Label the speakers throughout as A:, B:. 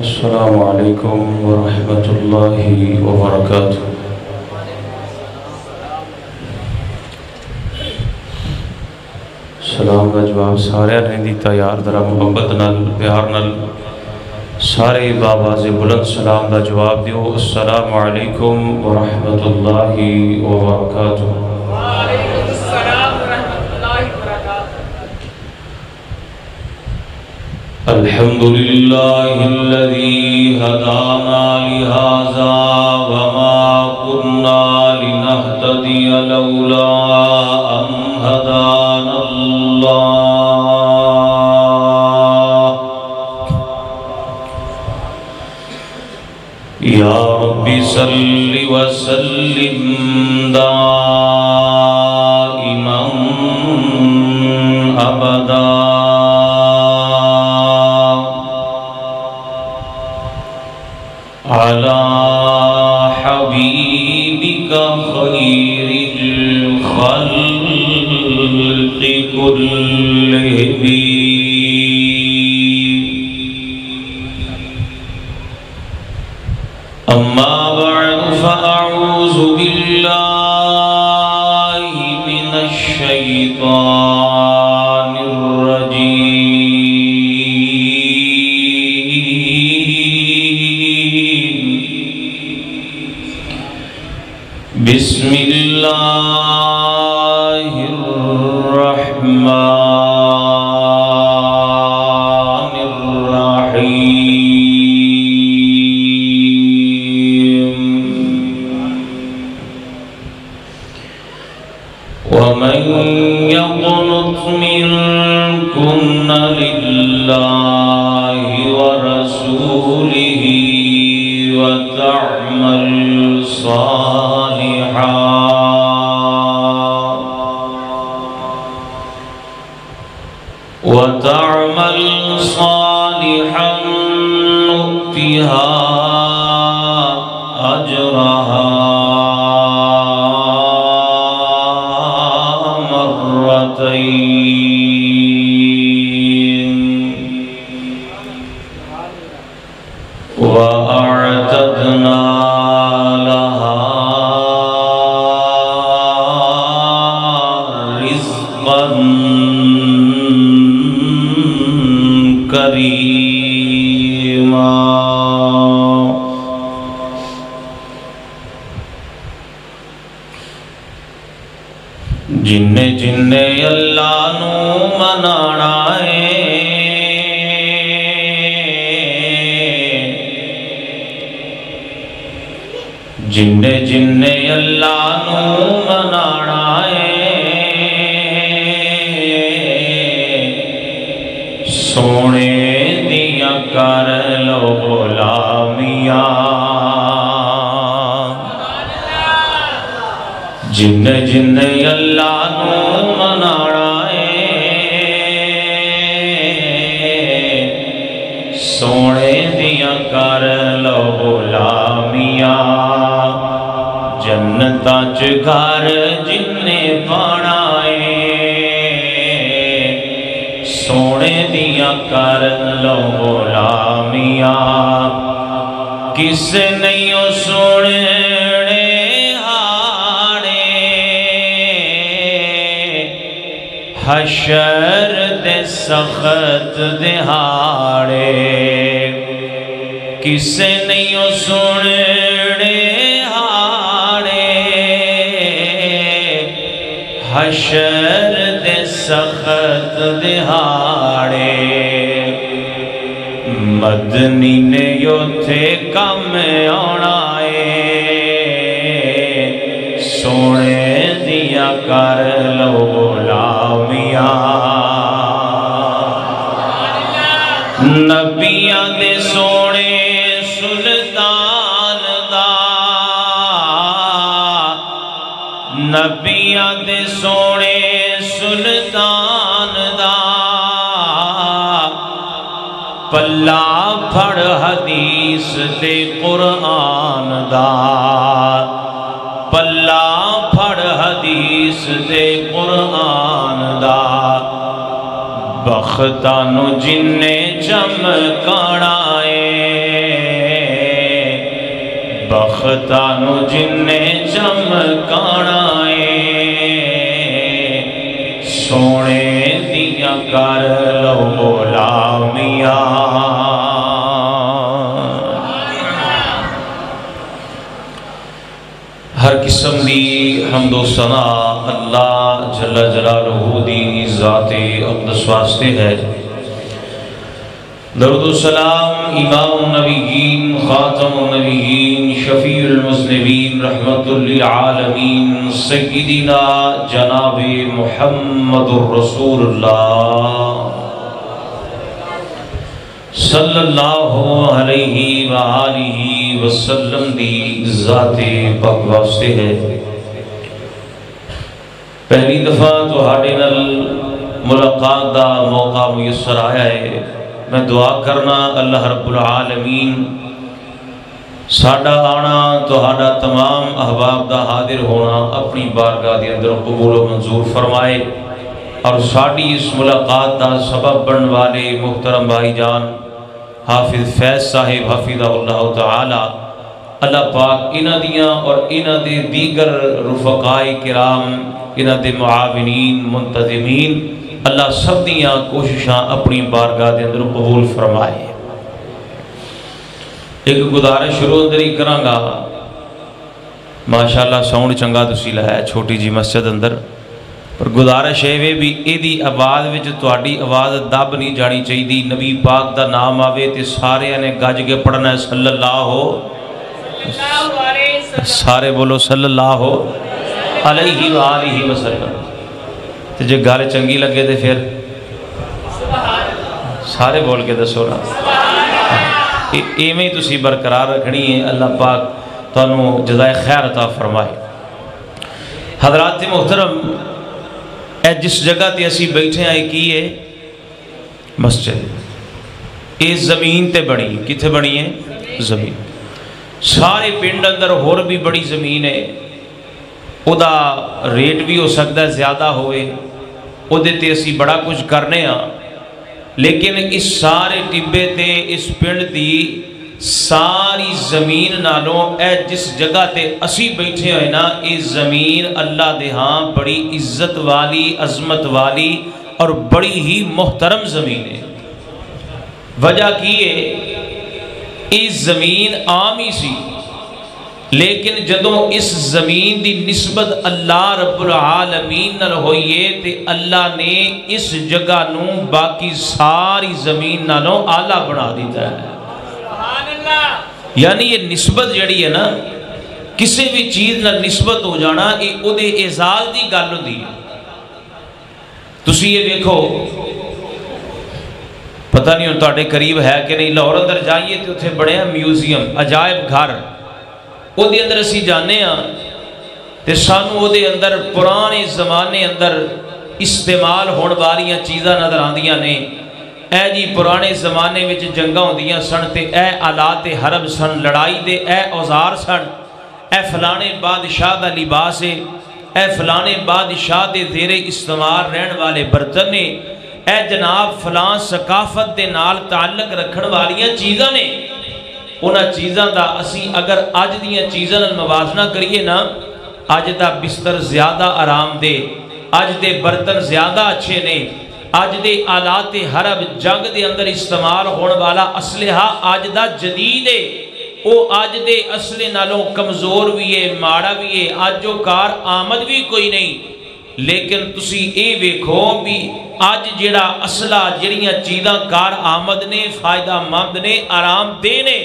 A: السلام علیکم ورحمۃ اللہ وبرکاتہ۔ سلام کا جواب سارے نے دیتا یار، ذرا محبت نال پیار نال سارے بابا سے بلند سلام کا جواب دیو۔ السلام علیکم ورحمۃ اللہ وبرکاتہ۔
B: وعلیکم السلام ورحمۃ اللہ وبرکاتہ۔
A: الحمدللہ الذی ہدانا لہذا وما كنا لنہتدی لولا ان ہدانا اللہ۔ یا رب صل وسلم دائما ابدا على حبيبك خير الخلق كلهم۔ أما بعد فأعوذ بالله من الشيطان الرجيم، بسم الله الرحمن الرحيم۔ ومن يقنط منكن لله ورسوله وتعمل صالحا نؤتها أجرها مرتين وأعتدنا لها رزقا کریما۔ جن اللہ نو منانا ہے، جن اللہ نو منانا ہے، سونے دیا کر لو غلامیاں۔ جن اللہ نو منانا ہے، سونے دیا کر لو غلامیاں۔ جنتاں چ گھر جننے پانا ہے، سونے دیا کر لو غلامیاں۔ کس نہیں ہو سونے حشر دے سخت دہاڑے، کسے نہیں ہو سننے ہاڑے، حشر دے سخت دہاڑے۔ مدنی نے یوتھے کم آنا ہے، سونے دیا کر لو غلامیاں۔ نبیاں دے سونے سلطان دا، نبیاں دے سونے سلطان دا، پلہ پھڑ حدیث دے قرآن دا، پلہ پھڑ حدیث دے قرآن دا۔ بختانو جننے چمکانا ہے، بختانو جن نے چمکانا ہے سونے دیا کر لو غلامیاں ہر قسم دی حمد و ثنا اللہ جل جلالہ دی ذات اقدس واسطے ہے درود و سلام امام النبیین خاتم النبیین شفیع المذنبین رحمت للعالمین سیدنا جناب محمد الرسول اللہ صلی اللہ علیہ وآلہ وسلم دی ذات پاک واسطے ہے پہلی دفعہ تہاڈے نال ملاقات دا موقع میسر آیا ہے میں دعا کرنا اللہ رب العالمین ساڈا آنا تہاڈا تمام احباب دا حاضر ہونا اپنی بارگاہ دے اندر قبول و منظور فرمائے اور ساڈی اس ملاقات دا سبب بن والے محترم بھائی جان حافظ فیض صاحب حفظہ اللہ تعالی اللہ پاک انہ دیاں اور انہ دے دیگر رفقائے کرام انہ دے معاونین منتظمین اللہ سب دیاں کوششاں اپنی بارگاہ دے اندر قبول فرمائے ایک گزارش شروع اندر ہی کرانگا ماشاءاللہ ساؤنڈ چنگا تسیلہ ہے چھوٹی جی مسجد اندر پر گزارش ہے بھی ایدی آواز وچ تہاڈی آواز دب نہیں جانی چاہیے دی نبی پاک دا نام آوے تے سارے نے گج کے پڑھنا ہے صلی اللہ سارے بولو صلی اللہ علیہ وآلہ وسلم تے جے گال چنگی لگے تے پھر سارے بول کے دسو نا ایویں ہی تسی برقرار رکھنی ہے اللہ پاک تانوں جزائے خیر عطا فرمائے حضرات محترم اے جس جگہ تے اسی بیٹھے آئے کی ہے مسجد اس زمین تے بڑی کتھے بڑی ہے زمین سارے پنڈ اندر ہور بھی بڑی زمین ہے او دا ریٹ بھی ہو سکتا ہے زیادہ ہوئے او دیتے اسی بڑا کچھ کرنے ہاں لیکن اس سارے ٹبے تے اس پنڈ دی ساری زمین نالوں اے جس جگہ تے اسی بیٹھے ہوئے نا اس زمین اللہ دے ہاں بڑی عزت والی عظمت والی اور بڑی ہی محترم زمین ہے وجہ کی ہے اس زمین عام ہی سی لیکن جدوں اس زمین دی نسبت اللہ رب العالمین نال ہوئیے تے اللہ نے اس جگہ نو باقی ساری زمین نالوں آلہ بنا دیتا ہے یعنی یہ نسبت جڑی ہے نا کسی بھی چیز نہ نسبت ہو جانا یہ او دے اعزاز دی گل ہوندی ہے تسی یہ دیکھو پتہ نہیں ہوں تہاڈے قریب ہے کہ نہیں لاہور اندر جائیے تے اتھے بڑے ہیں میوزیم عجائب گھر او دے اندر اسی جانے ہاں تے سانو او دے اندر پرانے زمانے اندر استعمال ہون والیاں چیزاں نظر آندیاں نے اے جی پرانے زمانے وچ جنگاں ہوندیاں سن تے اے آلات حرب سن لڑائی دے اے اوزار سن اے فلانے بادشاہ دا لباس ہے اے فلانے بادشاہ دے زیر استعمال رہن والے برتن نے اے جناب فلان ثقافت دے نال تعلق رکھن والیاں چیزاں نے انہاں چیزاں دا اسی اگر آج دیاں چیزاں نال موازنہ کریے نا آج دا بستر زیادہ آرام دے آج دے برتن زیادہ اچھے نے آج دے آلات حرب جنگ دے اندر استعمال ہونے والا اسلحہ آج دا جدید ہے او آج دے اسلحے نالوں کمزور بھی ہے ماڑا بھی ہے آج جو کار آمد بھی کوئی نہیں لیکن تسی اے ویکھو بھی آج جڑا اسلحہ جڑیاں چیزاں کار آمد نے فائدہ مند نے آرام دے نے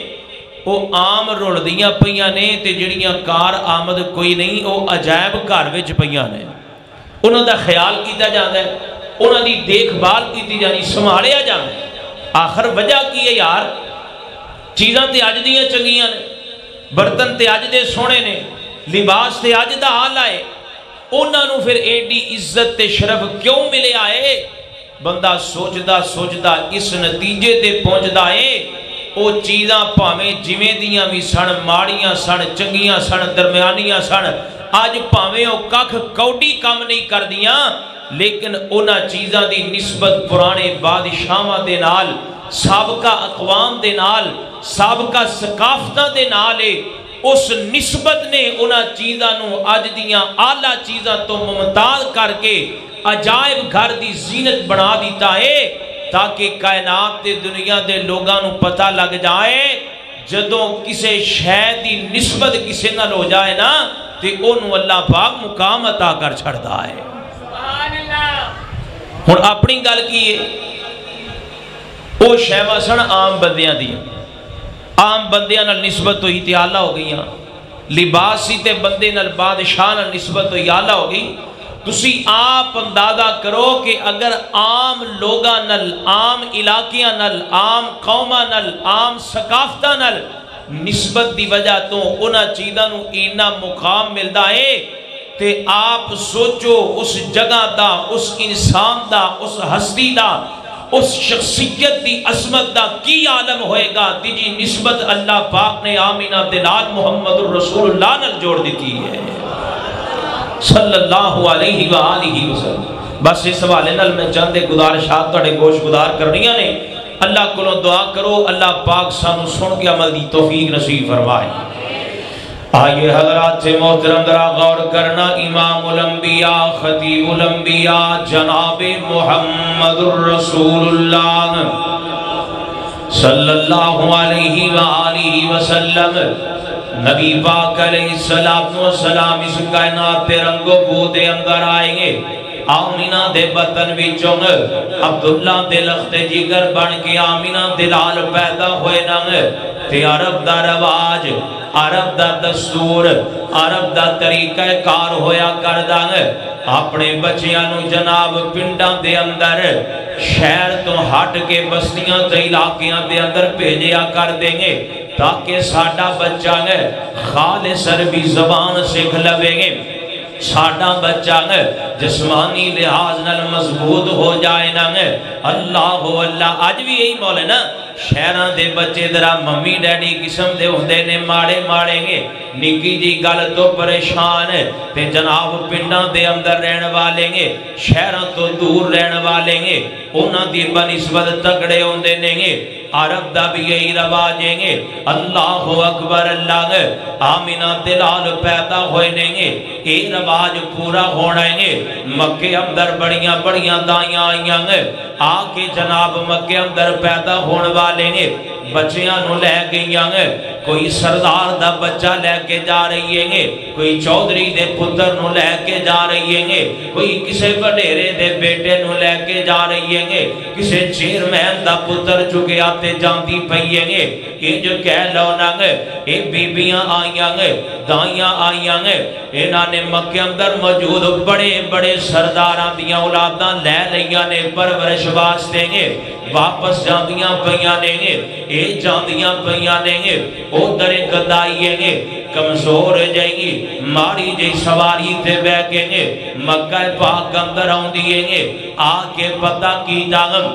A: وہ عام رول دیاں پئیاں نے تے جڑیاں کار آمد کوئی نہیں وہ عجائب گھر وچ پئیاں نے انہوں دا خیال کیتا جاندا ہے انہوں دی دیکھ بھال کیتی جانی سنبھالیا جاندا ہے آخر وجہ کی ہے یار چیزاں تے اج دیاں چنگیاں نے برتن تے اج دے سونے نے لباس تے اج دا حال آئے انہوں نے پھر ایڈی عزت تے شرف کیوں ملے آئے بندہ سوچدا اس نتیجے تے پہنچدا ہے او چیزاں پاویں جویں دیاں بھی سن ماڑیاں سن چنگیاں سن درمیانیاں سن آج پاویں او ککھ کوڈی کم نہیں کر دیاں لیکن انہاں چیزاں دی نسبت پرانے بادشاہاں دے نال سابقہ اقوام دے نال سابقہ ثقافتاں دے نال اس نسبت نے انہاں چیزاں نو اج دیاں آلہ چیزاں تو ممتاز کر کے عجائب گھر دی زینت بنا دیتا ہے تاکہ کائنات دے دنیا دے لوگاں نو پتہ لگ جائے جدوں کسے شے دی نسبت کسے نال ہو جائے نا تے اونوں اللہ پاک مقام عطا کر چھڑدا ہے۔
B: سبحان اللہ۔
A: ہن اپنی گل کی ہے او شیواں سن عام بندیاں دی، عام بندیاں نال نسبت ہوئی تے آلہ ہو گئیاں، لباس سی تے بندے نال بادشاہ نال نسبت ہوئی آلہ ہو گئی۔ تسی آپ اندازہ کرو کہ اگر عام لوگاں نال، عام علاقیاں نال، عام قوماں نال، عام ثقافتاں نال نسبت دی وجہ تو انہاں چیزاں نو اینا مقام ملدا ہے تے آپ سوچو اس جگہ دا، اس انسان دا، اس ہستی دا، اس شخصیت دی عظمت دا کی عالم ہوئے گا تیجی نسبت اللہ پاک نے آمینہ دلال محمد الرسول اللہ نال جوڑ دیتی ہے صلی اللہ علیہ وآلہ وسلم۔ بس اس حوالے نال میں چند گزارشات تہاڈے گوش گزار کرنیاں نے، اللہ کو دعا کرو اللہ پاک سانو سن کے عمل دی توفیق نصیب فرمائے۔ آئیے حضرات محترم ذرا غور کرنا، امام الانبیاء خطیب الانبیاء جناب محمد الرسول اللہ صلی اللہ علیہ وآلہ وسلم، نبی پاک علیہ السلام اس کائنات تے رنگ و بو دے اندر آئیں گے، آمینہ دے بطن وچوں عبداللہ دے لخت جگر بن کے آمینہ دلال پیدا ہوئے ننگ تے عرب دا رواج، عرب دا دستور، عرب دا طریقہ کار ہویا کر دنگ اپنے بچیانو جناب پنڈاں دے اندر شہر تو ہٹ کے بستیاں تے علاقیاں دے اندر بھیجیا کر دیں گے تاکہ ساڈا بچہ خالص عربی زبان سکھ لویں گے، ساڈا بچہ جسمانی لحاظ نال مضبوط ہو جائے نا۔ اللہ اللہ آج بھی یہی مول ہے نا، شہراں دے بچے درہ ممی ڈیڈی قسم دے ہوندے نے ماڑے ماڑیں گے، نکی جی گل تو پریشان تے جناب پنڈاں دے اندر رہن والے گے، شہراں تو دور رہن والے گے، انہاں دی بنسبت تکڑے ہوندے نے گے، عرب دا بھی یہی رواجیں گے، اللہ اکبر اللہ آمینہ دلال پیدا ہوئے گے، اے رواج پورا ہونا ہے۔ مکہ اندر بڑیاں بڑیاں دائیاں آئیاں آکے جناب مکہ اندر پیدا ہونے والے گے، بچیاں نو لے گئیاں کوئی سردار دا بچہ لے کے جا رہی ہے، کوئی چودری دے پتر نو لے کے جا رہی ہے، کوئی کسے وڈیرے دے بیٹے نو لے کے جا رہی ہے، کسے چیئرمین دا پتر چکے آتے جاندی پئی ہے۔ یہ جو کہہ لو ننگ اے بیبیاں آئیاں دائیاں آئیاں انہاں نے مکہ اندر موجود بڑے بڑے سرداراں دیاں اولاداں لے لیاں نے پرورش واسطے گے، واپس جاندیاں پئیاں نے گے، اے جاندیاں پئیاں نے گے، او درے گدائیے گے، کمزور جائیں گی، ماری جی سواری تے بے کے گے، مکہ پاک اندر آن دیئے گے، آکے پتہ کی جاگم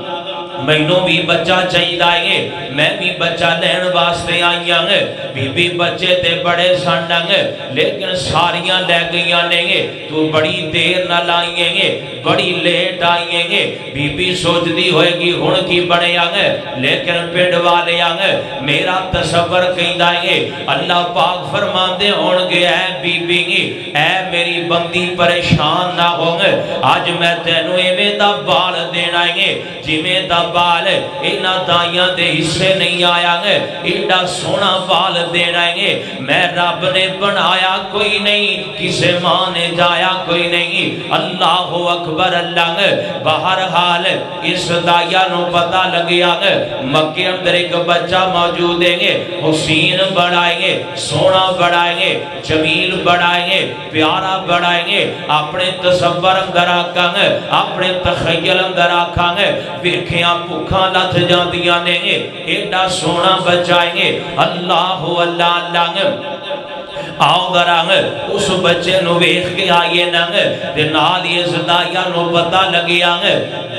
A: مینوں بھی بچہ چاہی دائیں گے، میں بھی بچہ لین واسطے آئیاں گے، بی بچے تے بڑے سانڈاں گے، لیکن ساریاں لے گئیاں لیں گے، تو بڑی دیر نہ لائیں گے، بڑی لیٹ آئیں گے، بی سوچ دی ہوئے گی ہون کی بڑے آنگے، لیکن پیڑ والے آنگے، میرا تصور کہیں دائیں گے، اللہ پاک فرمان دے ہون گے، اے بی گی، اے میری بندی پریشان نہ ہوں گے، آج میں تینوے میں دا بال دینا گے، جی میں دا بال اینا دائیاں دے حصے نہیں آیا گے، ایڈا سونا بال دینا گے، میں رب نے بنایا کوئی نہیں، کسے ماں نے جایا کوئی نہیں، اللہ اکبر اللہ گے، بہرحال اس دائیاں نو پتہ لگیا گے، مکہ اندر ایک بچہ موجود ہے، حسین بڑھائیں گے، سونا بڑھائیں گے، جمیل بڑھائیں گے، پیارا بڑھائیں گے، اپنے تصور اندر آکھاں گے، اپنے تخیل اندر آکھاں گے، ویکھیاں بھوکاں لتھ جاندیاں نے گے، ایڈا سونا بچائیں گے، اللہ اللہ اللہ گے، آؤ درانگ اس بچے نو ویخ کے آئیے ننگ تے نال یہ زدائیاں نو پتہ لگی آنگ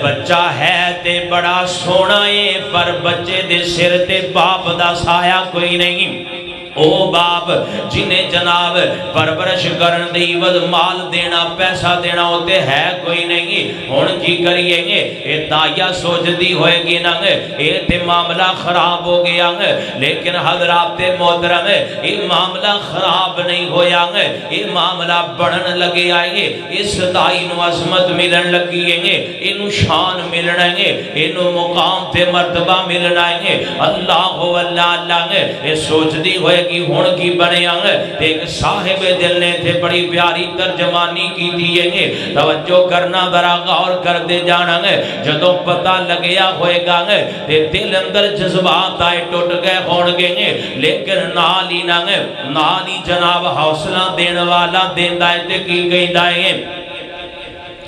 A: بچہ ہے تے بڑا سونا ہے پر بچے دے سر تے باپ دا سایہ کوئی نہیں او باپ جنہیں جناب پرورش کرن دی عوض مال دینا پیسہ دینا ہوتے ہے کوئی نہیں ہون کی کریے گے اے دائیا سوچ دی ہوئے گی ننگ اے تے معاملہ خراب ہو گیا گے لیکن حضرات محترم اے معاملہ خراب نہیں ہویا گے اے معاملہ بڑھن لگے آئیں گے اس دائی نو عظمت ملن لگی گے انو شان ملن گے انو مقام تے مرتبہ ملن آئیں گے اللہ اللہ گے اے سوچ دی ہوئے گی ہون کی بنے آنگے ایک صاحب دل نے تھے بڑی پیاری ترجمانی کی دیئے گے توجہ کرنا ذرا غور کر دے جانا گے جدوں پتہ لگیا ہوئے گا گے تے دل اندر جذبات آئے ٹوٹ گئے ہون گے لیکن نالی نانگے نالی جناب حوصلہ دین والا دین دائے تے کی گئی دائیں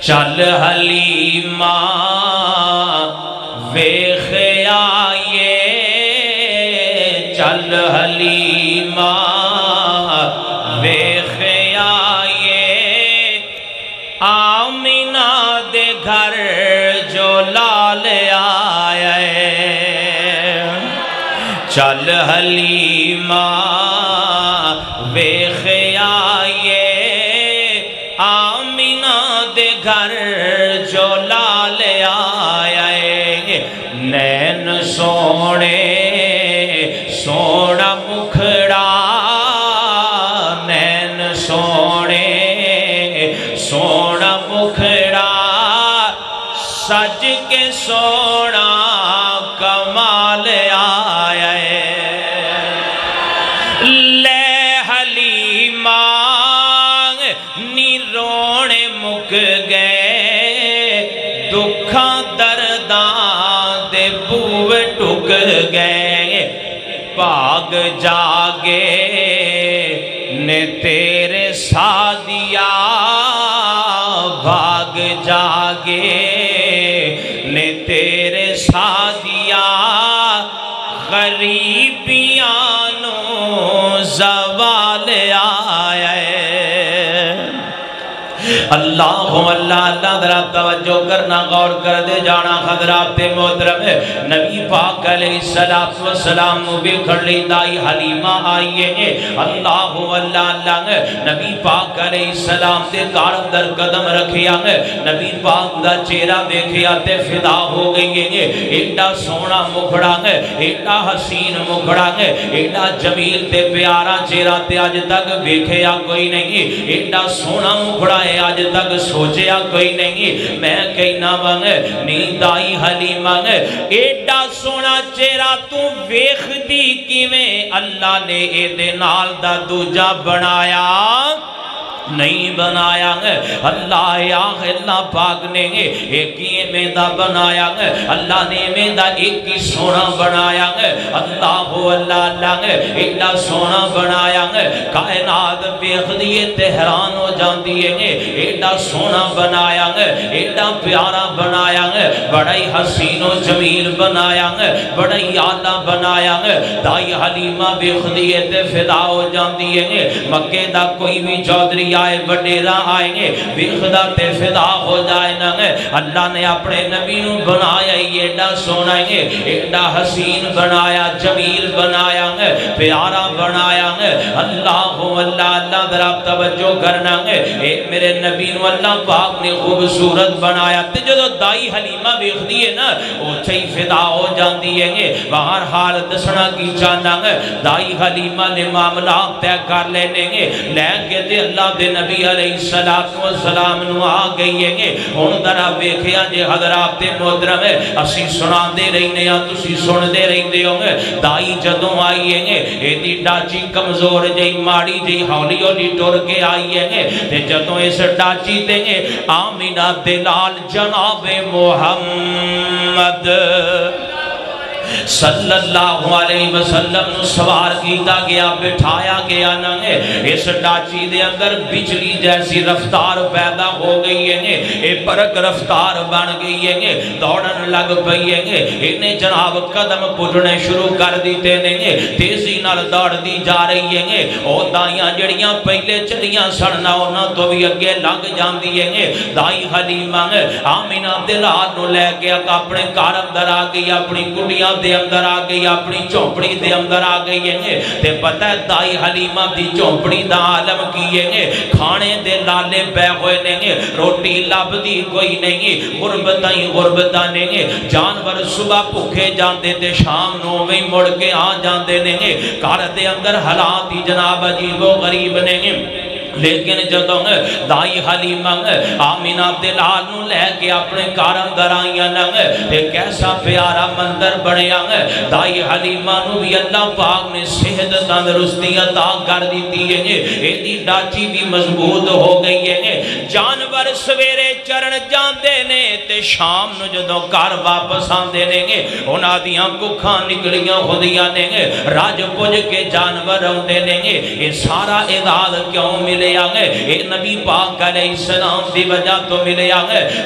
A: چل حلیمہ ویخ آئیے چل حلیمہ ویخ آئیے آمینہ دے گھر جو لال آئے چل حلیمہ ویخ آئیے آمینہ دے گھر جو لال آئے نین سونے سونا مکھڑا نین سونے سونا مکھڑا سج کے سونا کمال آیا لے حلیمہ نی رونے مک گئے دکھاں درداں دے بوے ٹک گئے پاگ جاگے نے تیرے سادیا بھاگ جاگے نے تیرے سادیا غریبیانو زوال آئے اللہ اللہ ذرا توجہ کرنا غور کر دے جانا حضرات محترم نبی پاک علیہ السلام نبی کھڑی دائی حلیمہ آئیے ہیں اللہ اللہ نبی پاک علیہ السلام تے کارم در قدم رکھیا ہے نبی پاک دا چہرہ دیکھیا تے فدا ہو گئی ہے ایڈا سونا مکھڑا ہے ایڈا حسین مکھڑا ہے ایڈا جمیل تے پیارا چہرہ تے آج تک دیکھیا کوئی نہیں ایڈا سونا مکھڑا ہے آج تک سوچیا کوئی نہیں میں کہنا وانگ نیند آئی حلیمہ ایڈا سونا چہرہ تو ویخ دی کیویں اللہ نے اے دے نال دا دوجا بنایا نہیں بنایا گے اللہ یا اللہ پاک نے ایک ہی میدہ بنایا گے اللہ نے میدہ ایک ہی سونا بنایا گے اللہ اللہ گے ایڈا سونا بنایا گے کائنات بیخدیے تحران ہو جان دیئے گے ایڈا سونا بنایا گے ایڈا پیارا بنایا گے بڑائی حسین و جمیل بنایا گے بڑائی آلہ بنایا گے دائی حلیمہ بیخدیے تے فدا ہو جان دیئے گے مکہ دا کوئی بھی چودری آئے وڈیرہ آئیں گے بے خدا تے فدا ہو جائے نا گے اللہ نے اپنے نبی نو بنایا ایڈا سونا گے ایڈا حسین بنایا جمیل بنایا گے پیارا بنایا گے اللہ اللہ دراب توجہ کرنا گے اے میرے نبی نو اللہ پاک نے خوبصورت بنایا تے جو دائی حلیمہ بیخ دیئے نا وہ چھئی فدا ہو جان دیئے گے باہر حال دسنا کی چاہنا گے دائی حلیمہ نے معاملہ تے کر لینے گے لین کے دے اللہ دے نبی علیہ السلام نو آ گئی ہے ان درہ بیکھیا جے حضرات محترم ہے اسی سنا دے رہی نیا تسی سن دے رہی دے ہوں گے دائی جدوں آئی ہے ایدی ڈاچی کمزور جئی ماڑی جئی ہولی ہولی ٹور کے آئی ہے تے جدوں اس ڈاچی دیں گے آمینہ دلال جناب محمد صلی اللہ علیہ وسلم نو سوار کیتا گیا بٹھایا گیا نہ اس ڈاچی دے اندر بجلی جیسی رفتار پیدا ہو گئی ہے اے برق رفتار بن گئی ہے دوڑن لگ پئی ہے انہیں جناب قدم پٹھنے شروع کر دیتے ہیں تیزی نال دوڑ دی جا رہی ہے او دائیاں جڑیاں پہلے چلیاں سڑنا ہونا تو بھی اگے لگ جان دیئے ہیں دائی حلیمہ آمینہ دلال نو لے کے اپنے کارم در آ گئی اپنی گڑیاں دے اندر آ گئی اپنی چوپڑی دے اندر آ گئی ہے تے پتہ ہے دائی حلیمہ دی چوپڑی دا عالم کیے ہیں کھانے دے لالے بے ہوئے نہیں روٹی لب دی کوئی نہیں غربتاں نہیں جانور صبح بھوکے جاندے تے شام نو میں مڑ کے آ جاندے نہیں گھر دے اندر حالات ہی جناب عجیب و غریب نہیں لیکن جدوں دائی حلیمہ آمینہ دلال نو لے کے اپنے گھر اندر آئیاں تے کیسا پیارا مندر بنیا دائی حلیمہ نو بھی اللہ پاک نے صحت تندرستی عطا کر دیتی ہے ایدی ڈاچی بھی مضبوط ہو گئی ہے جانور سویرے چرن جاندے نے تے شام نو جدوں گھر واپس آندے نے انہاں دیاں ککھاں نکلیاں خودیاں نے راج پوج کے جانور آندے نے یہ سارا اعداد کیوں ملے اے نبی پاک علیہ السلام دی وجہ تو ملے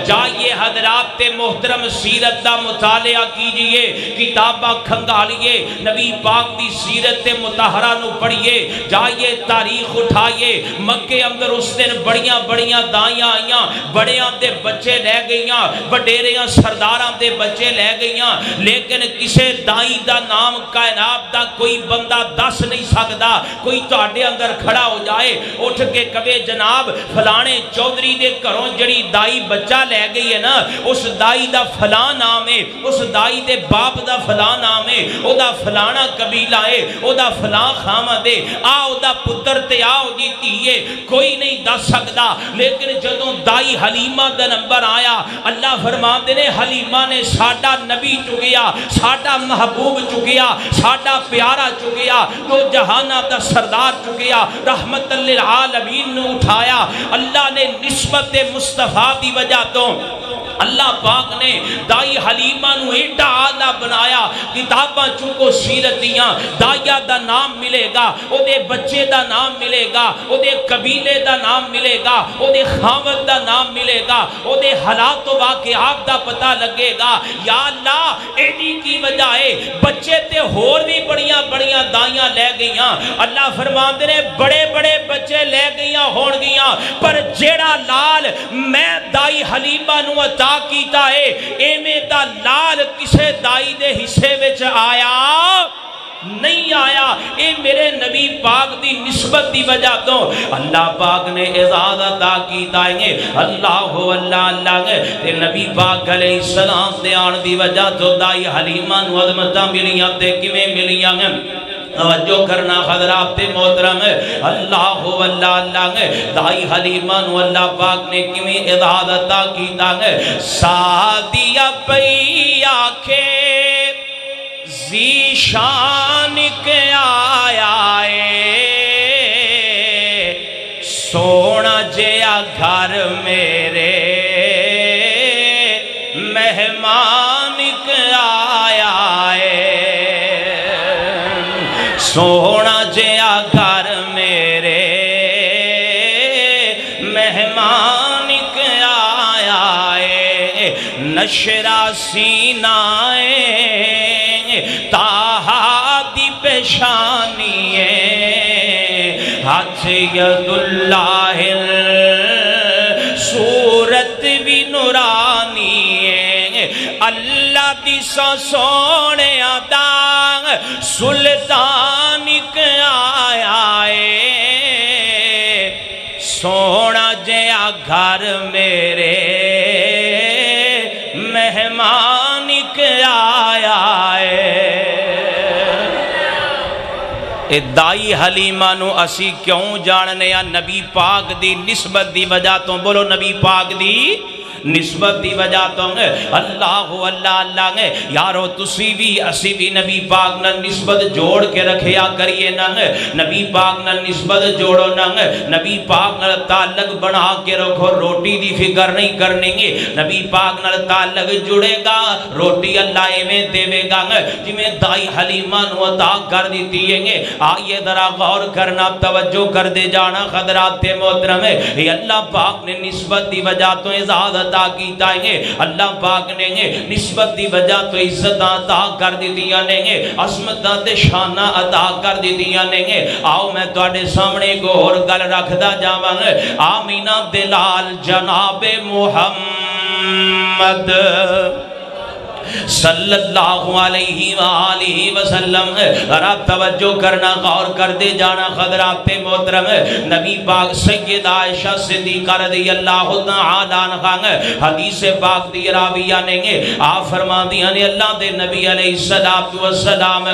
A: جائیے حضرات محترم سیرت دا مطالعہ کیجئے کتابہ کھنگالیے نبی پاک دی سیرت مطہرہ نو پڑھئے جائیے تاریخ اٹھائیے مکہ اندر اس دن بڑیاں دائیاں آئیاں بڑیاں دے بچے لے گئیاں بڑیریاں سرداراں دے بچے لے گئیاں لیکن کسے دائی دا نام کائنات دا کوئی بندہ دس نہیں سکدا کوئی تہاڈے اندر کھڑا ہو جائے اٹھ کے کبھی جناب فلانے چودھری دے گھروں جڑی دائی بچہ لے گئی ہے نا اس دائی دا فلاں نام ہے اس دائی دے باپ دا فلاں نام ہے او دا فلانا قبیلہ ہے او دا فلاں خامد ہے آو دا پتر تے آو دی تیئے کوئی نہیں دس سکدا لیکن جدوں دائی حلیمہ دا نمبر آیا اللہ فرمان دینے حلیمہ نے ساڑا نبی چکیا ساڑا محبوب چکیا ساڑا پیارا چکیا تو جہانہ دا سردار چکیا رحمت للعالمین نے اٹھایا اللہ نے نسبت مصطفیٰ دی وجہ تو اللہ پاک نے دائی حلیمہ نو ایڈا آلہ بنایا کتاباں چونکو سیرت دیاں دائیہ دا نام ملے گا او دے بچے دا نام ملے گا او دے قبیلے دا نام ملے گا او دے خامد دا نام ملے گا او دے حالات و واقعات دا پتہ لگے گا یا اللہ ایڈی کی وجہ ہے بچے تے ہور بھی بڑیاں دائیاں لے گئیاں اللہ فرمان دے بڑے بچے لے گئیاں ہون گئیاں پر جیڑا لال میں دائی حلیمہ نو عطا کیتا ہے ایمیں دا لال کسے دائی دے حصے وچ آیا نہیں آیا اے میرے نبی پاک دی نسبت دی وجہ تو اللہ پاک نے اعزاز عطا کیتا ہے اللہ تے نبی پاک علیہ السلام دے آن دی وجہ تو دائی حلیمہ نو عظمتاں ملیاں تے کمیں ملیاں توجہ کرنا حضرات محترم اللہ دائی حلیمہ نو اللہ پاک نے کمی اعزاز عطا کیتا ہے سادیہ پئی آکھے زی شان کے آیا سونا جیا گھر میرے مہمان کے آیا سونا جیا گھر میرے مہمان کے آیا نشرہ سینہ تاہا دی پیشانی ہاتھ ید اللہ صورت بھی نورانی اللہ دی سونے آدھا سلطان کے آیا سونا جیا گھر میرے مہمان کے آیا اے دائی حلیمہ نو اسی کیوں جاننے یا نبی پاک دی نسبت دی وجہ تو بولو نبی پاک دی نسبت دی وجہ تو اللہ یارو تسی بھی اسی بھی نبی پاک نہ نسبت جوڑ کے رکھیا کریے نبی پاک نہ نسبت جوڑو نبی پاک نہ تعلق بنا کے رکھو روٹی دی فکر نہیں کرنے گے نبی پاک نہ تعلق جڑے گا روٹی اللہ میں دے گا جی میں دائی حلیمہ نو عطا کر دیتی ہیں آئیے ذرا غور کرنا توجہ کر دے جانا خضرات محترم ہے اللہ پاک نے نسبت دی وجہ تو اعزاز عطا کیتا ہے اللہ پاک نے نسبت دی وجہ تو عزت عطا کر دیتیاں نے عظمت تے شانہ عطا کر دیتیاں نے آؤ میں تواڈے سامنے کو اور گل رکھدا جاواں آمینہ دلال جناب محمد صلی اللہ علیہ وآلہ وسلم۔ رب توجہ کرنا، غور کر دے جانا حضرات محترم، نبی پاک سید عائشہ صدیقہ رضی اللہ تعالی عنہا حدیث پاک دی راویہ نے آپ فرما دیا نے اللہ دے نبی علیہ السلام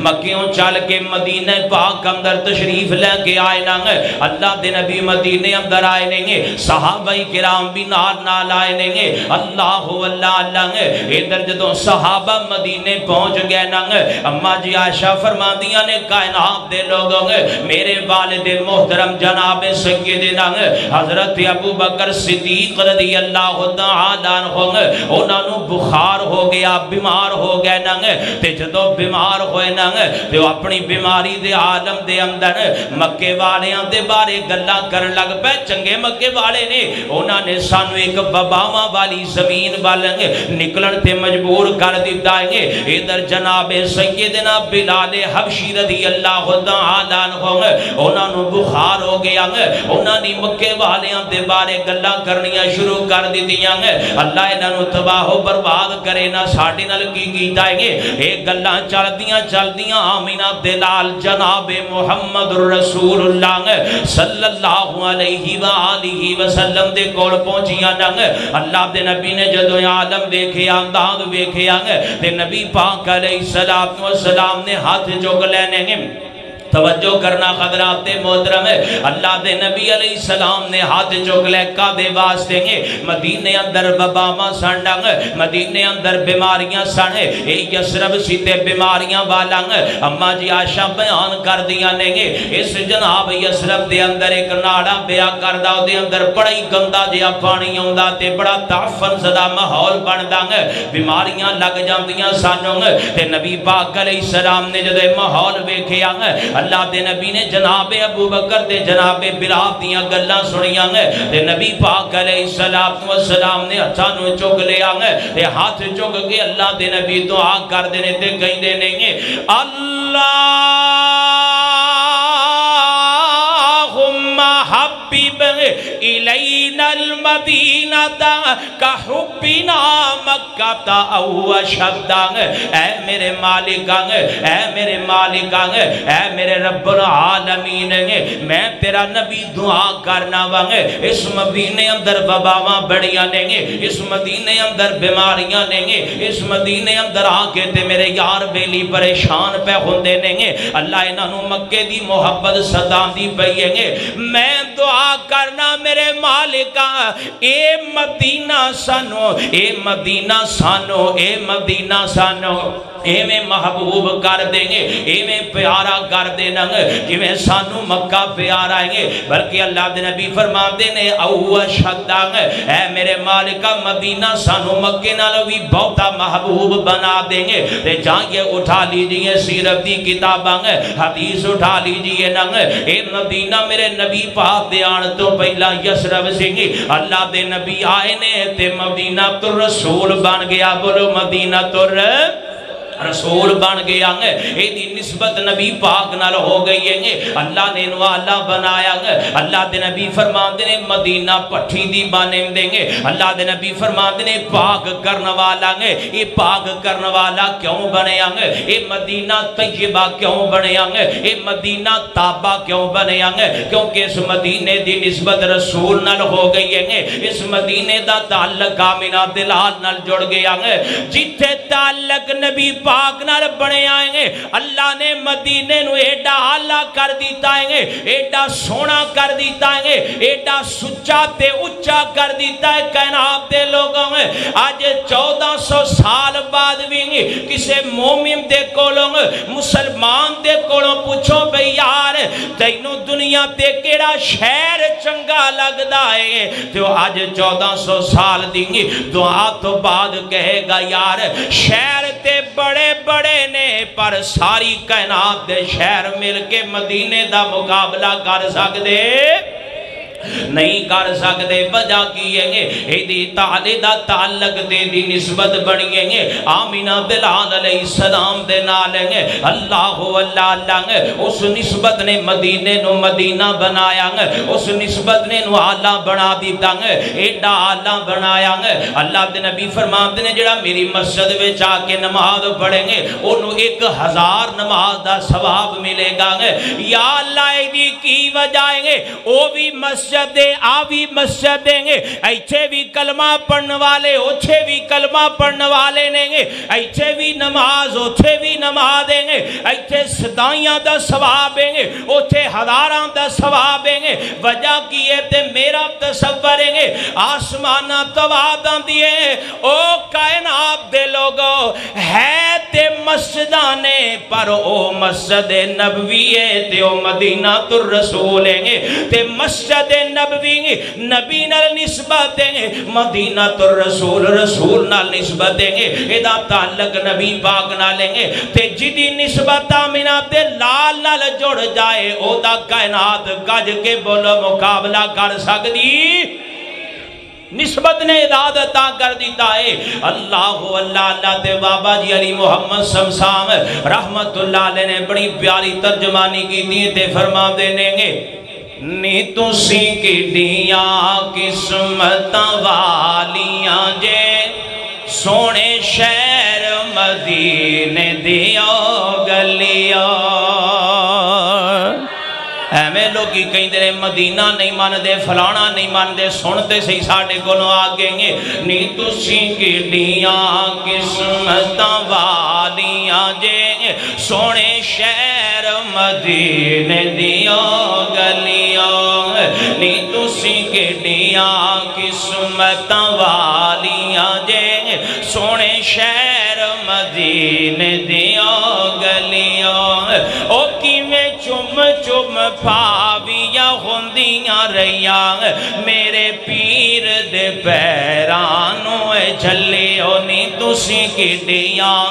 A: مکیوں چل کے مدینہ پاک اندر تشریف لے کے آئے نا، اللہ دے نبی مدینہ اندر آئے نے، صحابہ کرام بھی نال آئے نے، اللہ اللہ ادھر جدوں صحابہ مدینے پہنچ گئے نا، اما جی عائشہ فرما دیا نے کائنات دے لوگوں میرے والد محترم جناب سیدنا حضرت ابو بکر صدیق رضی اللہ تعالی عنہ انہوں بخار ہو گیا، بیمار ہو گئے نا، تے جدوں بیمار ہوئے نا تے وہ اپنی بیماری دے عالم دے اندر مکے والیاں دے بارے گلاں کرن لگ پے۔ چنگے مکے والے نے انہاں نے سانو ایک وباواں والی زمین وال نکلن تے مجبور کر دتا ہے۔ ادھر جناب سیدنا بلال حبشی رضی اللہ تعالی عنہ انہاں نو بخار ہو گیا، انہاں نے مکے والیاں دے بارے گلاں کرنیاں شروع کر دتیاں، اللہ انہاں نو تباہ و برباد کرے نہ ساڈے نال کی کیتا ہے۔ اے گلاں چلدیاں آمینہ دلال جناب محمد رسول اللہ صلی اللہ علیہ وآلہ وسلم دے کول پہنچیاں نا، اللہ دے نبی نے جدوں عالم ویکھیا، انداز ویکھیا تے نبی پاک علیہ السلام نے ہاتھ چک لینے گے۔ توجہ کرنا حضرات محترم، اللہ دے نبی علیہ السلام نے ہاتھ چک لے کا دے واسطے مدینے اندر وباواں سن، مدینے اندر بیماریاں سن، اے یسرب سیتے بیماریاں والا اما جی عائشہ بیان کر دیا نے اس جناب یسرب دے اندر ایک ناڑا بیا کردہ دے اندر بڑا ہی گندا جہا پانی آوندا تے بڑا تعفن زدہ ماحول بندا، بیماریاں لگ جاندیاں سانوں تے نبی پاک علیہ السلام نے جدے ماحول ویکھیا اللہ دے نبی نے جناب ابو بکر تے جناب بلال دیاں گلاں سنیاں تے نبی پاک علیہ السلام نے ہتھاں چک لیا تے ہاتھ چک کے اللہ دے نبی دعا کر دینے تے کہندے نے اللہم حبب الینا المدینہ کا حبنا مکہ او شدہ۔ اے میرے مالکان، اے میرے مالکان، اے میرے رب العالمین، میں تیرا نبی دعا کرنا وانگے اس مدینے اندر وباواں بڑیاں نیں، اس مدینے اندر بیماریاں نیں، اس مدینے اندر آکے تے میرے یار بیلی پریشان پہ ہوندے نیں، اللہ انہوں مکے دی محبت صدان دی پئیے، میں دعا کرنا میرے مالکا اے مدینہ سانو، اے مدینہ سانو، اے مدینہ سانو اے میں محبوب کر دیں گے، اے میں پیارا کر دینا جی میں سانو مکہ پیارا آئیں گے، بلکہ اللہ دے نبی فرما دینے او شدہ اے میرے مالکہ مدینہ سانو مکہ نالوی بہتا محبوب بنا دیں گے۔ تے جائیں اٹھا لیجئے سیرت دی کتاباں حدیث اٹھا لیجئے ننگ، اے مدینہ میرے نبی پاک دیان تو پہلا یسرب سنگی اللہ دے نبی آئے نے تے مدینہ تو رسول بن گیا، بولو مدینہ تو رسول بن گیا ہے، ایدی نسبت نبی پاک نال ہو گئی ہے، اللہ نے انوالا بنایا ہے۔ اللہ دے نبی فرمان دینے مدینہ پٹھی دی بانیم دیں گے، اللہ دے نبی فرمان دینے پاک کرنوالا ہے، یہ پاک کرنوالا کیوں بنے آنگے، یہ مدینہ طیبہ کیوں بنے آنگے، یہ مدینہ تابہ کیوں بنے آنگے، کیونکہ اس مدینہ دی نسبت رسول نال ہو گئی ہے، اس مدینہ دا تعلق آمینہ دلال نال جڑ گیا ہے، جتے تعلق نبی پاک نال بنے آئیں گے، اللہ نے مدینے نو ایڈا آلہ کر دیتا ہے، ایڈا سونا کر دیتا ہے، ایڈا سچا تے اچھا کر دیتا ہے، کائنات دے لوگوں میں آج 1400 سال بعد بھی کسے مومن دے کولوں مسلمان دے کولوں پوچھو بھئی یار تینوں دنیا تے کیڑا شہر چنگا لگ دائے، تو آج 1400 سال دیں دعا تو بعد کہے گا یار شہر تے بڑے بڑے نے پر ساری کائنات دے شہر مل کے مدینے دا مقابلہ کر سکتے نہیں کر سکتے وجہ کی ہے ایدی تعالی دا تعلق دے دی نسبت بنی ہے آمینہ بلال علیہ السلام دے نال ہے اللہ اللہ اس نسبت نے مدینے نو مدینہ بنایا اس نسبت نے نو آلہ بنا دیتا ایڈا آلہ بنایا اللہ دے نبی فرماتے نے جڑا میری مسجد میں چاہ کے نماز پڑھیں گے انہوں 1000 نماز دا ثواب ملے گا یا اللہ ایدی کی وجہ ہے او بھی مسجد دے آوی مسجد دیں گے ایچھے بھی کلمہ پڑھنے والے اوچھے بھی کلمہ پڑھنے والے دیں گے ایچھے بھی نماز اوچھے بھی نماز دیں گے ایچھے صدایاں دا ثواب دیں گے اوچھے ہزاراں دا ثواب دیں گے وجہ کیے تے میرا تصور دیں گے آسمانہ تواداں دیئے او کائنات دے لوگو ہے تے مسجدانے پر او مسجد نبوی ہے تے او مدینہ تر رسول ہیں تے مسجد نبوی نبی نال نسبت دیں گے مدینہ تر رسول رسول نال نسبت دیں گے ادا تعلق نبی پاک نال لیں گے تے جدی نسبت آمینہ تے لال نال جڑ جائے او دا کائنات گج کے بولو مقابلہ کر سکتی نسبت نے ارادتا کر دیتا ہے اللہ اللہ تے بابا جی علی محمد سمسام رحمت اللہ علیہ نے بڑی پیاری ترجمانی کی دی تے فرما دینے گے نی تسی کی دیاں قسمت والیاں جے سونے شہر مدینے دیو گلیاں ایمیں لوگی کہیں دے مدینہ نہیں مان دے فلانا نہیں مان دے سنتے سے ساڑھے گنو آگیں گے نی تسی کی دیاں قسمت والیاں جے سونے شہر مدینے دیو گلیاں نی تسی کی دیاں قسمت والیاں جے سونے شہر مدینے دیو گلیاں او کی میں چم چم پھاویاں ہوندیاں رہیاں میرے پیر دے پیرانوں جھلیو نی تسی کی دیاں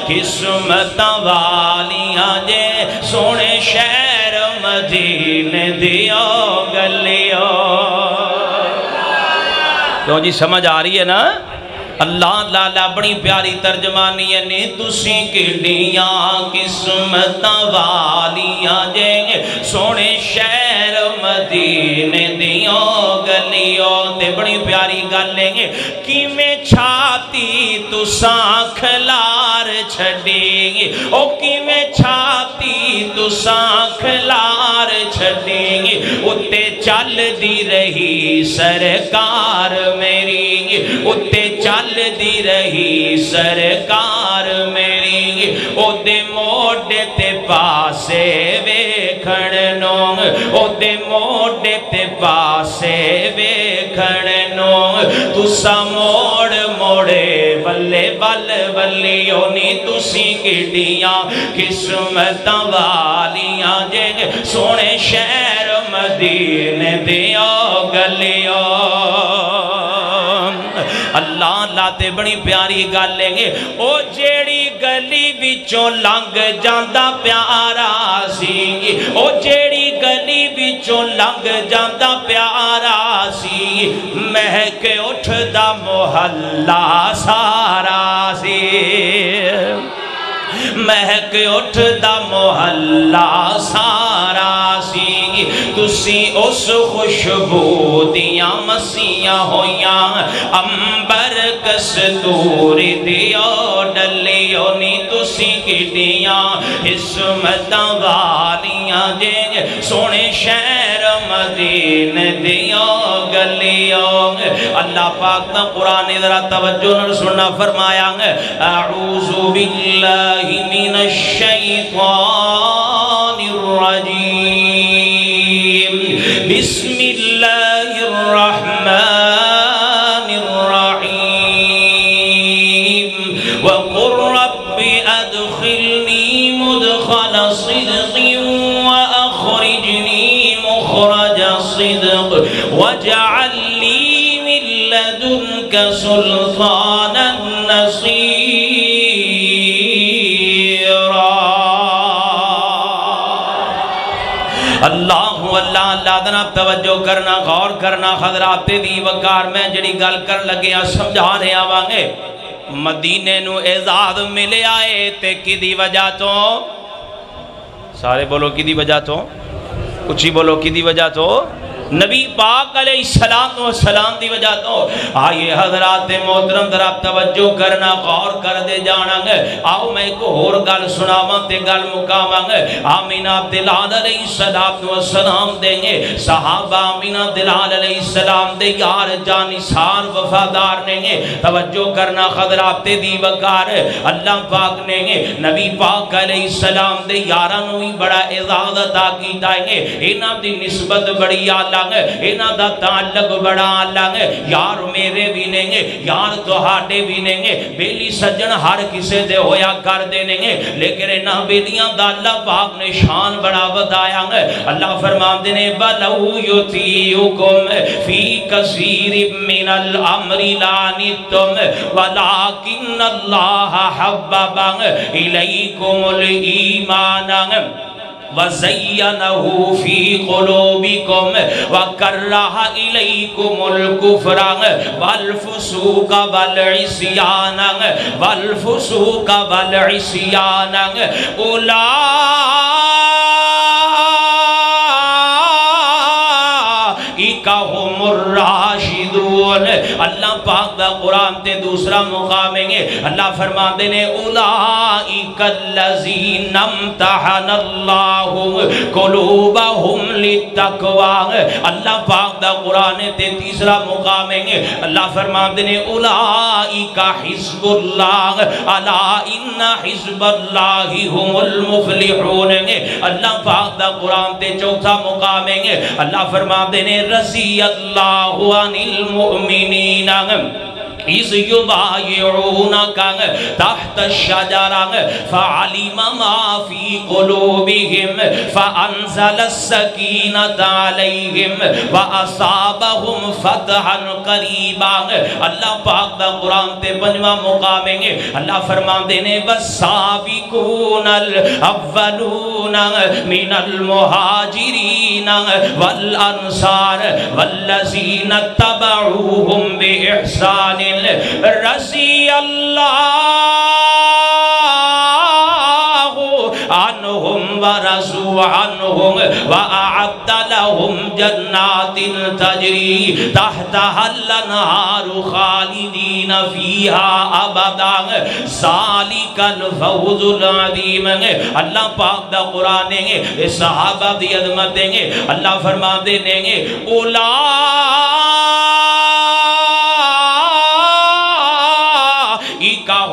A: قسمت والیاں جے سونے شہر مدینے دیو گلیو تو جی سمجھ آ رہی ہے نا اللہ لالا بڑی پیاری ترجمانی ہے نی تسی کی دیاں قسمت والیاں جے سونے شہر مدینے دیو گلیوں تے بڑی پیاری گل لیں گے کی میں چھاتی تساں کھلار چھڑیں گے او کی میں چھاتی تساں کھلار چھڑیں گے اتے چل دی رہی سرکار میری اتے چل دی رہی سرکار میری او دے موڑے تے پاسے ویکھنوں او دے موڑے تے پاسے ویکھنوں تسا موڑ موڑے بلے بل بلیوں نی تسی کیڑیاں قسمت والیاں جے سونے شہر مدینے دیو گلیوں اللہ اللہ تے بڑی پیاری گل لیں گے او جیڑی گلی وچوں لنگ جاندہ پیارا سی او جیڑی گلی وچوں لنگ جاندہ پیارا سی مہک اٹھ دا محلہ سارا سی مہک اٹھ دا محلہ سارا سی تسی اس خوشبو دیاں مسیاں ہویاں امبر کستوری دیو ڈلیو نی تسی کی دیاں عصمت والیاں جے سونے شہر مدینے دیو گلیوں اللہ پاک نا قرآن ذرا توجہ نہ سننا فرمایا اعوذ باللہ من الشیطان الرجیم بسم اللہ الرحمن الرحیم وقل رب ادخلنی مدخل صدق واخرجنی مخرج صدق واجعل لی من لدنک سلطانا نصیرا اللہ اللہ اللہ دنا توجہ کرنا غور کرنا حضرات دی وقار میں جڑی گل کر لگے سمجھا رہے آوانگے مدینے نو اعزاز ملے آئے تے کی دی وجہ تو سارے بولو کی دی وجہ تو اچھی بولو کی دی وجہ تو نبی پاک علیہ السلام دی وجہ تو آئیے حضرات محترم ذرا توجہ کرنا غور کر دے جانا گے آؤ میں کو اور گل سناواں تے گل مکاواں گے آمینہ دلال علیہ السلام دیں گے صحابہ آمینہ دلال علیہ السلام دے یار جانثار وفادار نے گے توجہ کرنا حضرات دی وقار اللہ پاک نے گے نبی پاک علیہ السلام دے یارانو ہی بڑا اعزاز عطا کیتا ہے انہاں دی نسبت بڑی آلہ اینا دا تعلق بڑا الگ یار میرے بھی نہیں گے یار تہاڈے بھی نہیں گے بیلی سجن ہر کسے دے ہویا کر دینے گے لیکن اینا بیلیاں دا اللہ پاک نے شان بڑا بتایا گے اللہ فرمان دینے وَلَوْ يُطِيعُكُمْ فِي كَثِيرٍ مِّنَ الْأَمْرِ لَعَنِتُّمْ وَلَكِنَّ اللَّهَ حَبَّبَ إِلَيْكُمُ الْإِيمَانَ وَزَيَّنَهُ فِي قُلُوبِكُمْ وَكَرَّهَ إِلَيْكُمُ الْكُفْرَ وَالْفُسُوقَ وَالْعِصْيَانَ أُولَٰئِكَ هُمُ الرَّاشِدُونَ اللہ پاک دا قرآن تے دوسرا مقام ہے اللہ فرماتے نے اولئک الذین امتحن اللہ قلوبہم للتقوی اللہ پاک دا قرآن تے تیسرا مقام ہے اللہ فرماتے نے اولئک حزب اللہ الا ان حزب اللہ هم المفلحون اللہ پاک دا قرآن تے چوتھا مقام ہے اللہ فرماتے نے رضی اللہ عن المؤمنین اِذْ يُبَايِعُونَكَ تَحْتَ الشَّجَرَةِ فَعَلِمَ مَا فِي قُلُوبِهِمْ فَأَنزَلَ السَّكِينَةَ عَلَيْهِمْ وَأَصَابَهُمْ فَتْحًا قَرِيبًا اللہ پاک دا قرآن تے پنجواں مقام ہے اللہ فرماتے ہیں وَالسَّابِقُونَ الْأَوَّلُونَ مِنَ الْمُهَاجِرِينَ وَالْأَنصَارِ وَالَّذِينَ اتَّبَعُوهُمْ بِإِحْسَانٍ رضی اللہ عنہم ورضوا عنہم وأعد لهم جنات تجری تحتها الانہار خالدین فیہا ابدا ذالک الفوز العظیم اللہ پاک دا قرآن دیں گے صحابہ دی عظمت دیں گے اللہ فرما دیں گے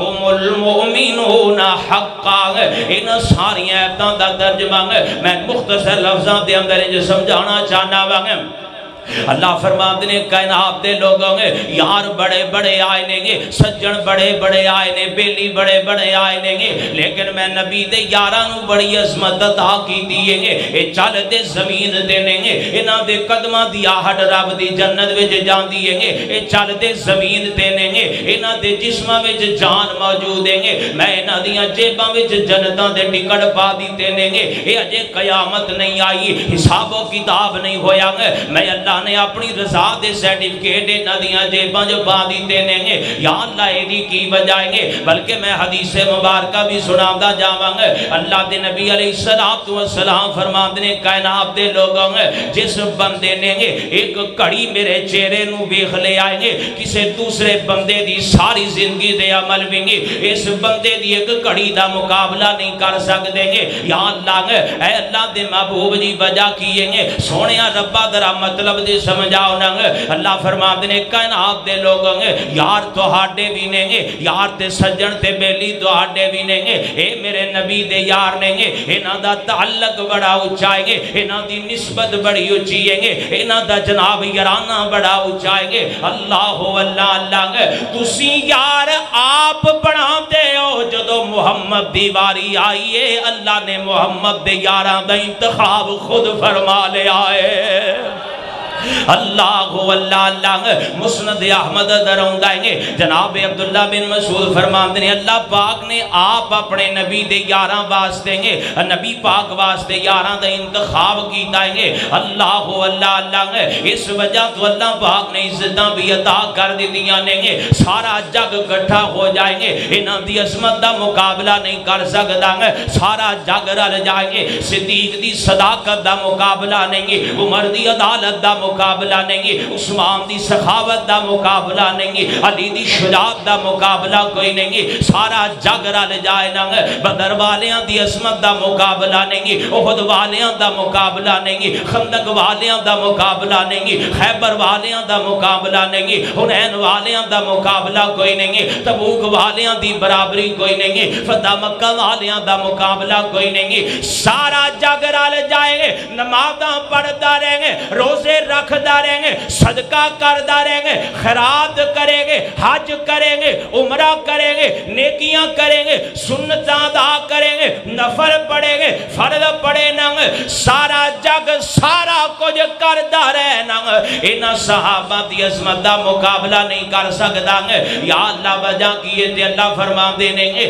A: ہم المؤمنون حقا ان ساری ایتاں دا ترجمہ میں مختصر لفظاں دے اندر جو سمجھانا چاہنا ہوں اللہ فرماتے ہیں کائنات دے لوگوں گے یار بڑے بڑے آئے لیں گے سجن بڑے بڑے آئے لیں بیلی بڑے بڑے آئے لیں گے لیکن میں نبی دے یارانو بڑی عظمت عطا کی دیئے گے اے چل دے زمین دے لیں گے انہاں دے قدمہ دی آہٹ رب دی جنت وچ جان دیئے گے اے چل دے زمین دے لیں گے انہاں دے جسمہ وچ جان موجود ہیں گے میں انہاں دیاں جیباں وچ جنتاں دے ٹکڑ پا دیتے لیں گے اے اجے قیامت نہیں آئی حساب و کتاب نہیں ہویا گے میں اللہ نے اپنی رضا دے سرٹیفکیٹ ندیاں جیباں جو پا دیتے نہیں گے یا اللہ ایدی کی بجائیں گے بلکہ میں حدیث مبارکہ بھی سناؤں دا جاواں گے اللہ دے نبی علیہ السلام فرماتے ہیں کائنات دے لوگوں گے جس بندے نے گے ایک کڑی میرے چہرے نو بیخ لے آئیں گے کسے دوسرے بندے دی ساری زندگی دے عمل بھی گے اس بندے دی ایک کڑی دا مقابلہ نہیں کر سکتے گے یا اللہ گے اے اللہ دے محبوب جی وجہ کیے گے سونیا ربا درہ مطلب دے سمجھاؤ نہ اللہ فرماتے ہیں کائنات دے لوگوں گے یار تو ہاڈے بھی نہیں گے یار تے سجن تے بیلی تو ہاڈے بھی نہیں گے اے میرے نبی دے یار نہیں گے انہاں دا تعلق بڑا اچھائیں گے انہاں دی نسبت بڑی اچھائیں گے انہاں دا جناب یارانہ بڑا اچھائیں گے اللہ اللہ گے تسی یار آپ بڑھا دے ہو جدو محمد دیواری آئیے اللہ نے محمد دے یاران دا انتخاب خود فرما لے آئے اللہ اللہ مسند احمد درون دائیں جناب عبداللہ بن مسعود فرماتے ہیں اللہ پاک نے آپ اپنے نبی دے یاراں واسطے نبی پاک واسطے یاراں دا انتخاب کی دائیں اللہ اللہ اس وجہ تو اللہ پاک نے عزتاں بھی عطا کر دی دیاں نے سارا جگ کٹھا ہو جائیں گے انہاں دی عظمت دا مقابلہ نہیں کر سکدا سارا جگ رل جائیں گے صدیق دی صداقت دا مقابلہ نہیں عمر دی عدالت دا مقابلہ نہیں عثمان دی سخاوت دا مقابلہ نہیں علی دی شجاعت دا مقابلہ کوئی نہیں سارا جگ رل جائے نا بدر والیاں دی عظمت دا مقابلہ نہیں احد والیاں دا مقابلہ نہیں خندق والیاں دا مقابلہ نہیں خیبر والیاں دا مقابلہ نہیں حنین والیاں دا مقابلہ کوئی نہیں تبوک والیاں دی برابری کوئی نہیں فتح مکہ والیاں دا مقابلہ کوئی نہیں سارا جگ رل جائے نمازاں پڑھتا رہیں گے روزے رکھتا رہیں گے صدقہ کرتا رہیں گے خیرات کریں گے حج کریں گے عمرہ کریں گے نیکیاں کریں گے سنتاں ادا کریں گے نفل پڑھیں گے فرض پڑھیں گے سارا جگ سارا کچھ کرتا رہنا انہاں صحابہ دی عظمت دا مقابلہ نہیں کر سکتا یا اللہ وجہ کیے تے اللہ فرما دینے گے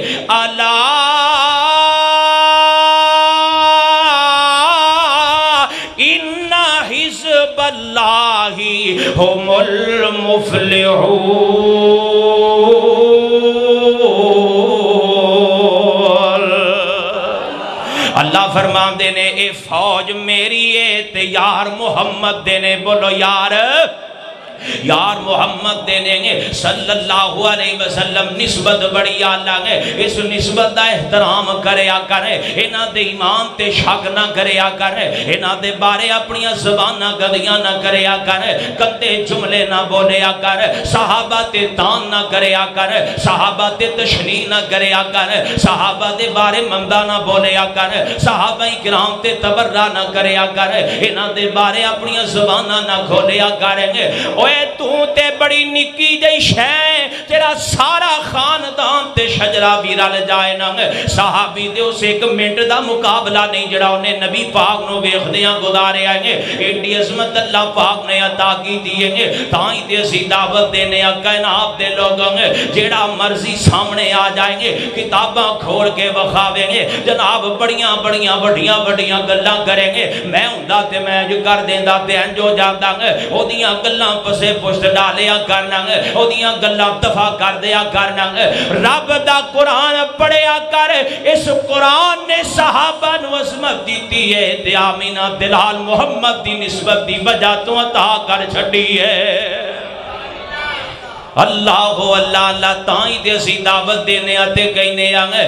A: حزب اللہ ہم المفلحون اللہ فرمان دینے اے فوج میری اے تے یار محمد دینے بولو یار محمد دینے گے صلی اللہ علیہ وسلم نسبت بڑی آلہ گے اس نسبت دا احترام کریا کرے انہاں دے ایمان تے شک نہ کریا کرے انہاں دے بارے اپنی زبانہ گدیاں نہ کریا کرے کندے جملے نہ بولیا کرے صحابہ تے تان نہ کریا کرے صحابہ تے تشنیع نہ کریا کرے صحابہ دے بارے مندہ نہ بولیا کرے صحابہ کرام تے تبرہ نہ کریا کرے انہاں دے بارے اپنی زبانہ نہ کھولیا کریں گے تو تے بڑی نکی جئی شے تیرا سارا خاندان تے شجرہ بھی رل جائے نا صحابی دے اسے ایک منٹ دا مقابلہ نہیں جڑا انہیں نبی پاک نو ویخدیاں گزارے آئیں گے ایڈی عظمت اللہ پاک نے عطا کی دیئے گے تائیں تے اسی دعوت دینے کائنات دے لوگوں گے جڑا مرضی سامنے آ جائیں گے کتاباں کھول کے وخاویں گے جناب بڑیاں بڑیاں گلاں کریں گے میں ہوندا تے میں جو کر دیندہ تے انجو جاندہ گے او دیاں گلاں پسے پشت ڈالیا کرنا او دیاں گلاں دفع کر دیا کرنا رب دا قرآن پڑھیا کر اس قرآن نے صحابہ نو عظمت دیتی ہے تے آمینہ دلال محمد دی نسبت دی وجہ تو عطا کر چھڑی ہے اللہ تائیں دے سی دعوت دینے آتے کہنے آنگے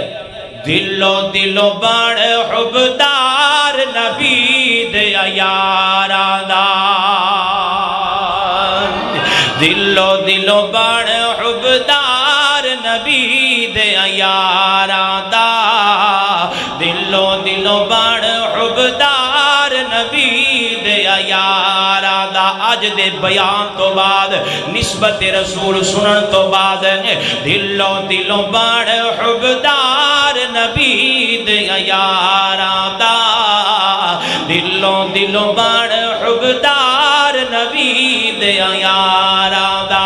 A: دلو بڑ حبدار نبی دیا یاران دا دلو بڑ حبدار نبی دیا یاران دا دلو بڑ حبدار نبی دیا یاران دا آج دے بیان تو بعد نسبت رسول سنن تو بعد دلو بڑ حبدار نبی دیا یاران دا دلو بڑ حبدار نبی دیا یاران دا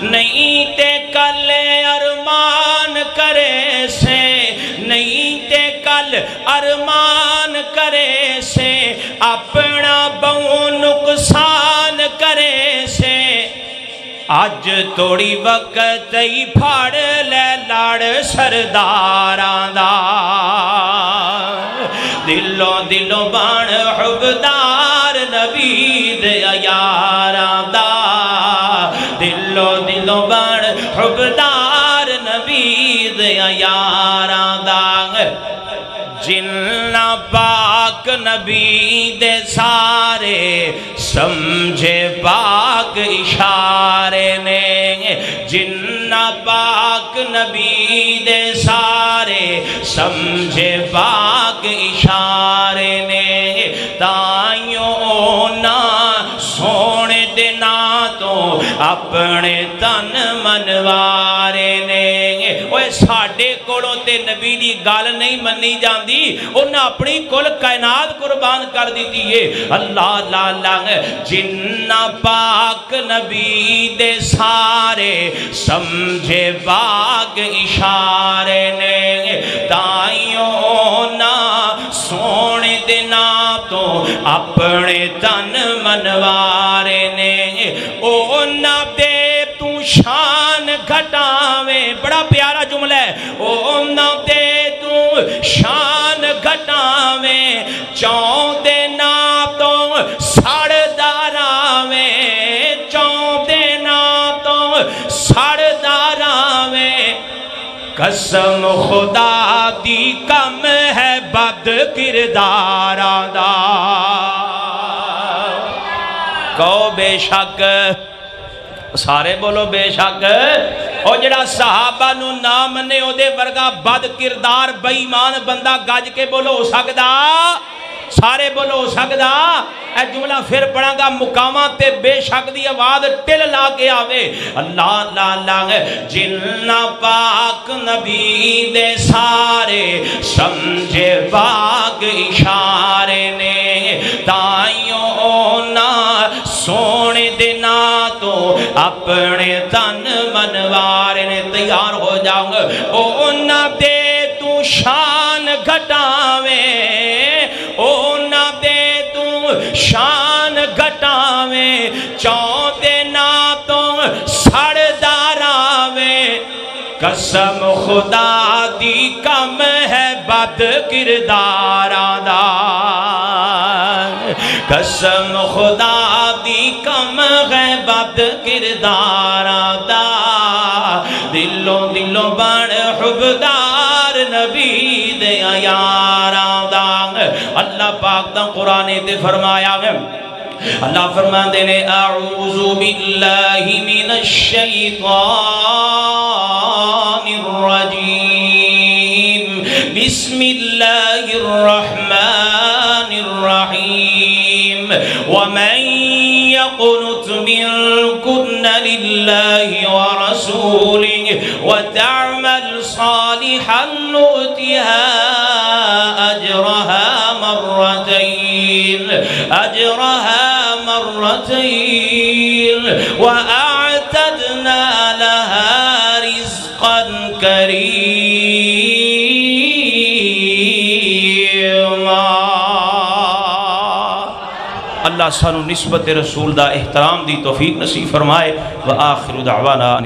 A: نہیں تے کل ارمان کرے سے نہیں تے کل ارمان کرے سے اپنا بہو نقصان کرے سے آج توڑی وقت ہی پھاڑ لے لاڑ سرداران دا دلو بان حبدار نبی دیا یاران دا دلو بان حبدار نبی دیا یاران دا جنہ پاک نبی دے سارے سمجھے پاک اشارے نے جنہ پاک نبی دے سارے سمجھے پاک اشارے نے تائیوں نہ سونے دینا تو اپنے تن منوارے نے اوہ ساڑھے کو کولوں تے نبی دی گال نہیں منی جاندی انہاں اپنی کل کائنات قربان کر دیتی ہے اللہ لالا جنہ پاک نبی دے سارے سمجھے باغ اشارے نے تائیوں نہ سونے دینا تو اپنے تن منوارے نے او نہ دے تو شان گھٹاویں بڑا پیارا جملہ ہے او نہ دے تو شان گھٹاویں چون دینا تو ساڑ داراویں چون دینا تو ساڑ داراویں قسم خدا دی کم ہے بد کردار دا کہو بے شک سارے بولو بے شک اور جڑا صحابہ نو نام نے او دے ورگا بد کردار بے ایمان بندہ گج کے بولو ہو سکدا سارے بولو ہو سکدا اے جملہ پھر پڑھا گا مقامات تے بے شک دی آواز ٹل لا کے آوے اللہ لالا جنہ پاک نبی دے سارے سمجھے باغ اشارے نے تائیوں نہ سونے دینا تو اپنے تن منوارے نے تیار ہو جاؤں گا او نہ دے تو شان گھٹاویں او نہ دے تو شان گھٹاویں چون دینا تو سڑ داراویں قسم خدا دی کم ہے بد کردار دا قسم خدا دی کم ہے بد کردار دا دلوں دلوں بڑ حبدار نبی دے یاراں دا اللہ پاک دا قرآن تے فرمایا ہے اللہ فرماندے نے اعوذ باللہ من الشیطان الرجیم بسم اللہ الرحمن الرحیم ومن يقنت منكن لله ورسوله وتعمل صالحا نؤتها أجرها مرتين وأعتدنا لها رزقا كريما اللہ سانو نسبت رسول دا احترام دی توفیق نصیب فرمائے وآخر دعوانا